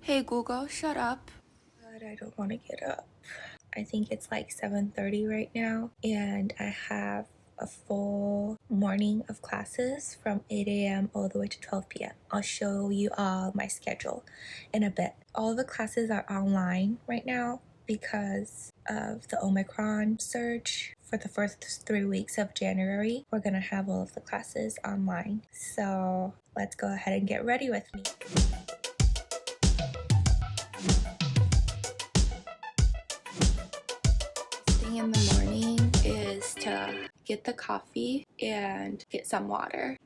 Hey Google, shut up. But I don't want to get up. I think it's like 7:30 right now, and I have a full morning of classes from 8 a.m. all the way to 12 p.m. I'll show you all my schedule in a bit. All the classes are online right now because of the Omicron surge. For the first 3 weeks of January, we're gonna have all of the classes online. So let's go ahead and get ready with me. In the morning is to get the coffee and get some water.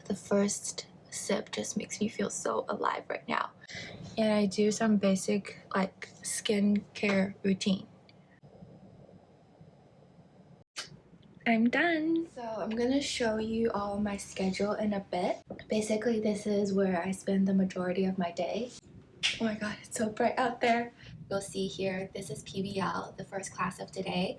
The first sip just makes me feel so alive right now. And I do some basic like skincare routine. I'm done. So I'm gonna show you all my schedule in a bit. Basically, this is where I spend the majority of my day. Oh my god, it's so bright out there. You'll see here, this is PBL, the first class of today.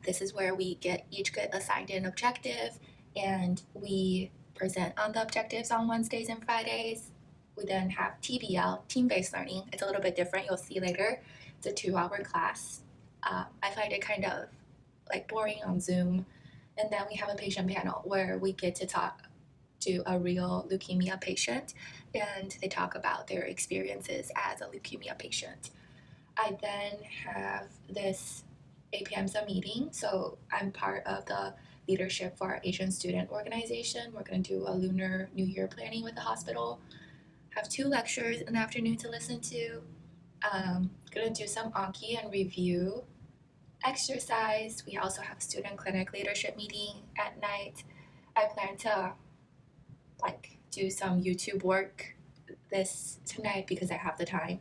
This is where we each get assigned an objective, and we present on the objectives on Wednesdays and Fridays. We then have TBL, team-based learning. It's a little bit different, you'll see later. It's a 2-hour class. I find it kind of like boring on Zoom. And then we have a patient panel where we get to talk to a real leukemia patient, and they talk about their experiences as a leukemia patient. I then have this 8 p.m. Zoom meeting. So I'm part of the leadership for our Asian student organization. We're going to do a Lunar New Year planning with the hospital. Have 2 lectures in the afternoon to listen to. Going to do some Anki and review exercise. We also have a student clinic leadership meeting at night. I plan to do some YouTube work tonight because I have the time,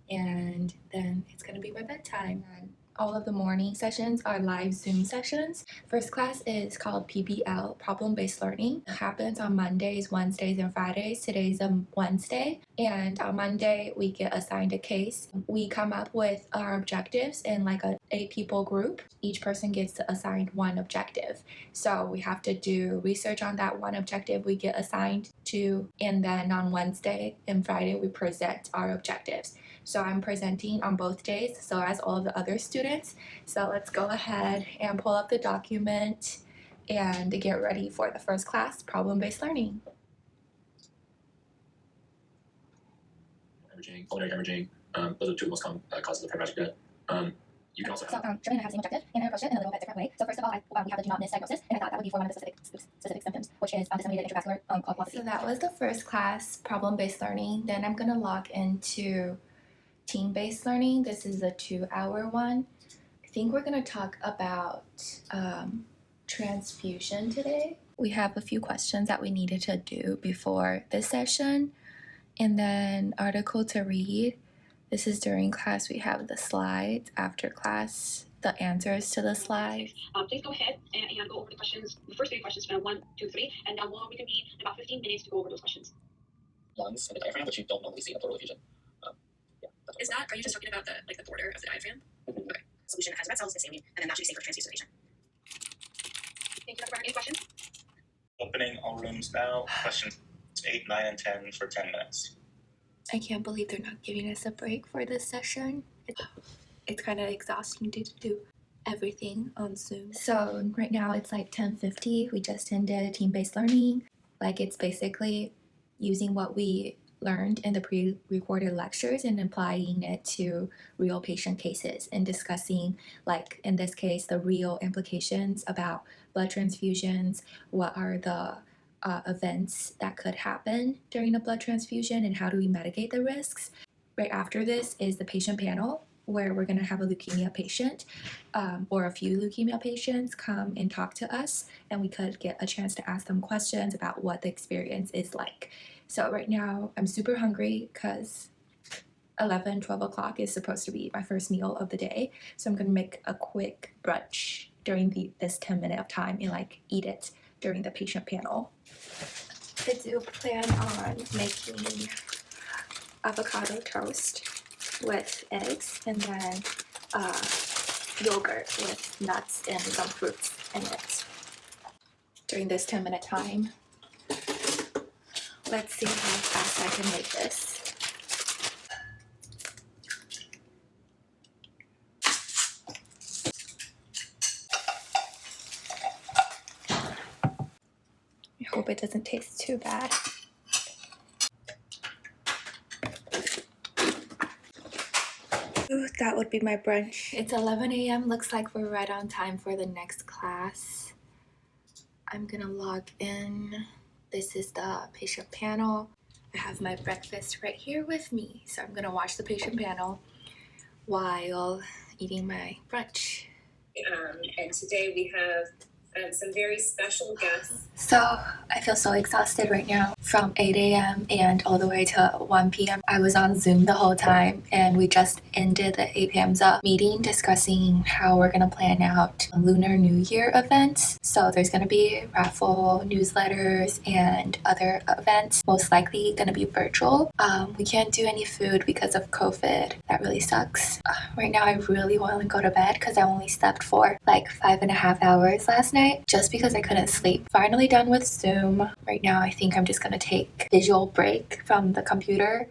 and then it's gonna be my bedtime. And all of the morning sessions are live Zoom sessions. First class is called PBL, problem-based learning. It happens on Mondays, Wednesdays, and Fridays. Today's a Wednesday, and on Monday we get assigned a case. We come up with our objectives in like a 8-people group. Each person gets assigned one objective. So we have to do research on that one objective we get assigned to, and then on Wednesday and Friday we present our objectives. So I'm presenting on both days, so as all of the other students. So let's go ahead and pull up the document and get ready for the first class, problem-based learning. Hemorrhaging, pulmonary hemorrhaging, those are the 2 most common causes of hemorrhagic death. You can also have... Sherman has the same objective, and I approached it in a little bit different way. So first of all, we have the do not miss diagnosis, and I thought that would be for one of the specific symptoms, which is disseminated intravascular coagulopathy. So that was the first class, problem-based learning. Then I'm gonna log into team-based learning. This is a 2-hour one. I think we're gonna talk about transfusion today. We have a few questions that we needed to do before this session, and then article to read. This is during class. We have the slides. After class, the answers to the slides. Please go ahead and go over the questions, the first 3 questions, 1, 2, 3, and we'll reconvene in about 15 minutes to go over those questions. Lungs and the diaphragm, which you don't normally see in pleural effusion. Are you just talking about the border of the diaphragm? Mm-hmm. Okay. Solution has red cells, it's saline, and then naturally safe for transfuse to the patient. Thank you, Dr. Brown. Any questions? Opening all rooms now. Questions 8, 9, and 10 for 10 minutes. I can't believe they're not giving us a break for this session. It's kind of exhausting to do everything on Zoom. So right now it's like 10:50. We just ended team-based learning. Like, it's basically using what we learned in the pre-recorded lectures and applying it to real patient cases and discussing, like in this case, the real implications about blood transfusions. What are the events that could happen during a blood transfusion, and how do we mitigate the risks? Right after this is the patient panel, where we're going to have a leukemia patient or a few leukemia patients come and talk to us, and we could get a chance to ask them questions about what the experience is like. So right now I'm super hungry because 12 o'clock is supposed to be my first meal of the day. So I'm going to make a quick brunch during this 10-minute of time and eat it during the patient panel. I do plan on making avocado toast with eggs, and then yogurt with nuts and some fruits in it during this 10-minute time. Let's see how fast I can make this. I hope it doesn't taste too bad. Ooh, that would be my brunch. It's 11 a.m. Looks like we're right on time for the next class. I'm gonna log in. This is the patient panel. I have my breakfast right here with me. So I'm gonna watch the patient panel while eating my brunch. And today we have some very special guests. So I feel so exhausted right now. From 8 a.m. and all the way to 1 p.m. I was on Zoom the whole time, and we just ended the 8 p.m. meeting discussing how we're gonna plan out Lunar New Year events. So there's gonna be raffle, newsletters, and other events. Most likely gonna be virtual. We can't do any food because of COVID. That really sucks. Right now I really want to go to bed because I only slept for like 5.5 hours last night just because I couldn't sleep. Finally done with Zoom. Right now I think I'm just gonna take a visual break from the computer.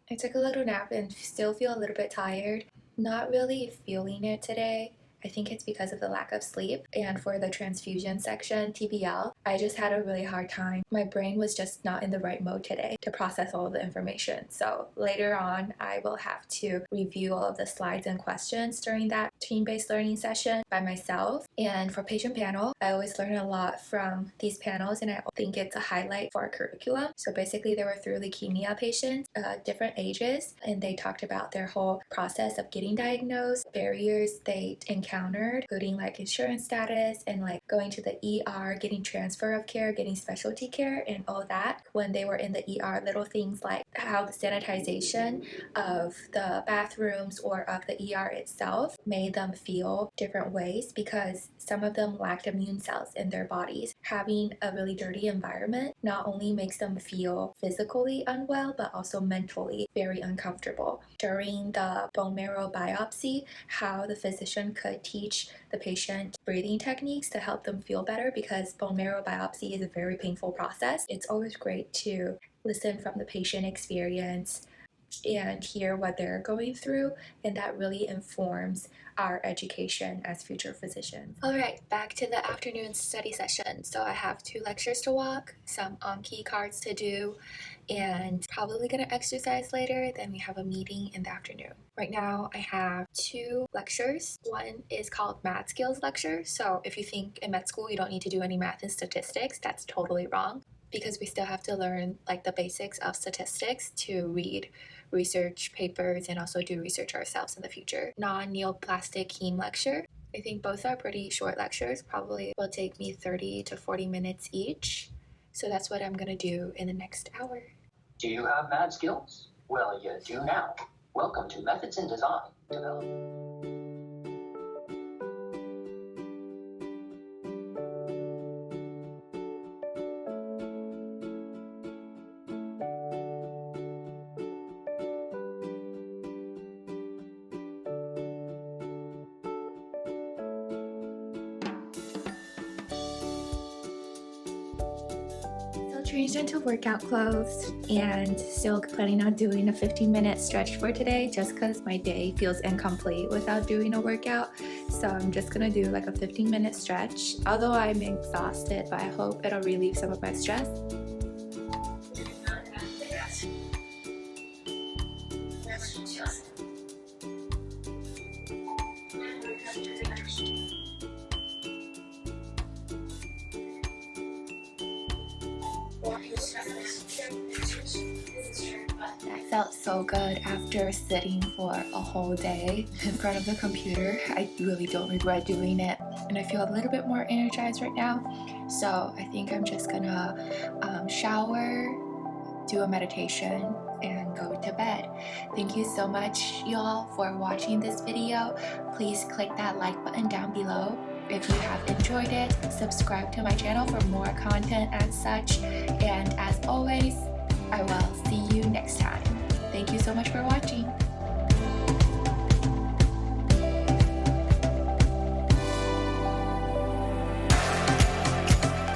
I took a little nap and still feel a little bit tired. Not really feeling it today. I think it's because of the lack of sleep. And for the transfusion section, TBL, I just had a really hard time. My brain was just not in the right mode today to process all of the information. So later on, I will have to review all of the slides and questions during that team-based learning session by myself. And for patient panel, I always learn a lot from these panels, and I think it's a highlight for our curriculum. So basically, there were 3 leukemia patients, different ages, and they talked about their whole process of getting diagnosed, barriers they encountered, including like insurance status and like going to the ER, getting transfer of care, getting specialty care, and all that. When they were in the ER, little things like how the sanitization of the bathrooms or of the ER itself made them feel different ways because some of them lacked immune cells in their bodies. Having a really dirty environment not only makes them feel physically unwell, but also mentally very uncomfortable. During the bone marrow biopsy, how the physician could teach the patient breathing techniques to help them feel better, because bone marrow biopsy is a very painful process. It's always great to listen from the patient experience and hear what they're going through, and that really informs our education as future physicians. All right, back to the afternoon study session. So I have 2 lectures to walk, some key cards to do, and probably gonna exercise later. Then we have a meeting in the afternoon. Right now I have 2 lectures. One is called Math Skills Lecture. So if you think in med school you don't need to do any math and statistics, that's totally wrong, because we still have to learn like the basics of statistics to read research papers and also do research ourselves in the future. Non-neoplastic heme lecture. I think both are pretty short lectures, probably will take me 30 to 40 minutes each. So that's what I'm gonna do in the next hour. Do you have math skills? Well, you do now. Welcome to Methods in Design. Develop. Changed into workout clothes and still planning on doing a 15-minute stretch for today, just because my day feels incomplete without doing a workout. So I'm just gonna do like a 15-minute stretch, although I'm exhausted, but I hope it'll relieve some of my stress. I felt so good after sitting for a whole day in front of the computer. I really don't regret doing it, and I feel a little bit more energized right now. So I think I'm just gonna shower, do a meditation, and go to bed. Thank you so much, y'all, for watching this video. Please click that like button down below if you have enjoyed it. Subscribe to my channel for more content and such, and as always, I will see you next time. Thank you so much for watching.